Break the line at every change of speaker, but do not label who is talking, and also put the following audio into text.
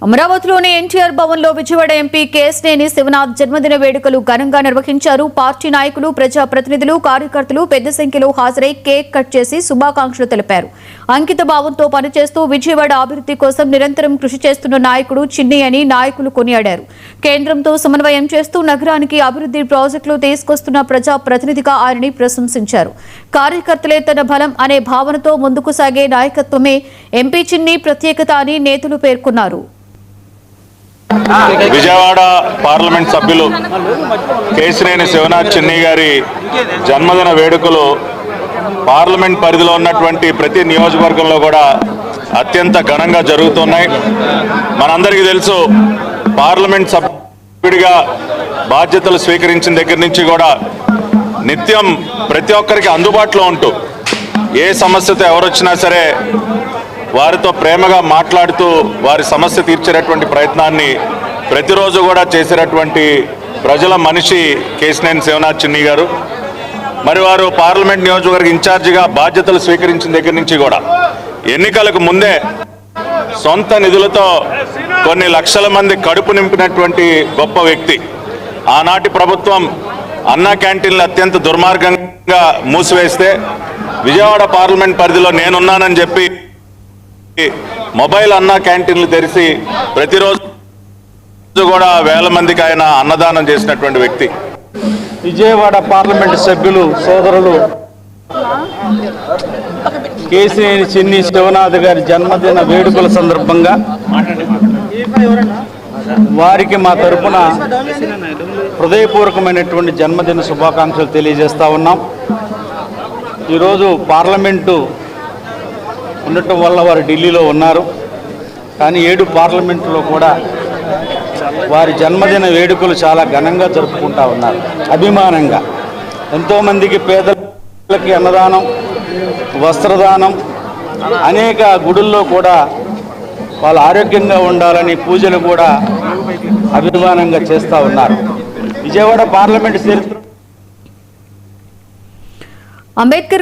అమరావతిలోని ఎన్టీఆర్ భవన్లో విజయవాడ ఎంపీ కేశినేని శివనాథ్ జన్మదిన వేడుకలు ఘనంగా నిర్వహించారు. పార్టీ నాయకులు, ప్రజాప్రతినిధులు, కార్యకర్తలు పెద్ద సంఖ్యలో హాజరై కేక్ కట్ చేసి శుభాకాంక్షలు తెలిపారు. అంకిత భావంతో పనిచేస్తూ విజయవాడ అభివృద్ధి కోసం నిరంతరం కృషి చేస్తున్న నాయకుడు చిన్ని అని నాయకులు కొనియాడారు. కేంద్రంతో సమన్వయం చేస్తూ నగరానికి అభివృద్ధి ప్రాజెక్టులు తీసుకొస్తున్న ప్రజాప్రతినిధిగా ఆయనని ప్రశంసించారు. కార్యకర్తలే తన బలం అనే భావనతో ముందుకు సాగే నాయకత్వమే ఎంపీ చిన్ని ప్రత్యేకత అని నేతలు పేర్కొన్నారు.
విజయవాడ పార్లమెంట్ సభ్యులు కేశినేని శివనాథ్ చిన్ని గారి జన్మదిన వేడుకలు పార్లమెంట్ పరిధిలో ఉన్నటువంటి ప్రతి నియోజకవర్గంలో కూడా అత్యంత ఘనంగా జరుగుతున్నాయి. మనందరికీ తెలుసు, పార్లమెంట్ సభ్యుడిగా బాధ్యతలు స్వీకరించిన దగ్గర నుంచి కూడా నిత్యం ప్రతి ఒక్కరికి అందుబాటులో ఉంటూ ఏ సమస్యతో ఎవరొచ్చినా సరే వారితో ప్రేమగా మాట్లాడుతూ వారి సమస్య తీర్చేటటువంటి ప్రయత్నాన్ని ప్రతిరోజు కూడా చేసేటటువంటి ప్రజల మనిషి కేశినేని శివనాథ్ చిన్ని గారు. మరి వారు పార్లమెంట్ నియోజకవర్గ ఇన్ఛార్జిగా బాధ్యతలు స్వీకరించిన దగ్గర నుంచి కూడా ఎన్నికలకు ముందే సొంత నిధులతో కొన్ని లక్షల మంది కడుపు నింపినటువంటి గొప్ప వ్యక్తి. ఆనాటి ప్రభుత్వం అన్నా క్యాంటీన్లు అత్యంత దుర్మార్గంగా మూసివేస్తే విజయవాడ పార్లమెంట్ పరిధిలో నేనున్నానని చెప్పి మొబైల్ అన్నా క్యాంటీన్లు తెరిచి ప్రతిరోజు కూడా వేల మందికి ఆయన అన్నదానం చేసినటువంటి వ్యక్తి.
విజయవాడ పార్లమెంటు సభ్యులు సోదరులు కేశినేని చిన్ని శివనాథ్ గారి జన్మదిన వేడుకల సందర్భంగా వారికి మా తరపున హృదయపూర్వకమైనటువంటి జన్మదిన శుభాకాంక్షలు తెలియజేస్తా ఉన్నాం. ఈరోజు పార్లమెంటు ఉండటం వల్ల వారు ఢిల్లీలో ఉన్నారు, కానీ 7 పార్లమెంటులో కూడా వారి జన్మదిన వేడుకలు చాలా ఘనంగా జరుపుకుంటా ఉన్నారు. అభిమానంగా ఎంతోమందికి పేదలకి అన్నదానం, వస్త్రదానం, అనేక గుడుల్లో కూడా వాళ్ళు ఆరోగ్యంగా ఉండాలని పూజలు కూడా అభిమానంగా చేస్తూ ఉన్నారు. విజయవాడ పార్లమెంటు చరిత్ర
అంబేద్కర్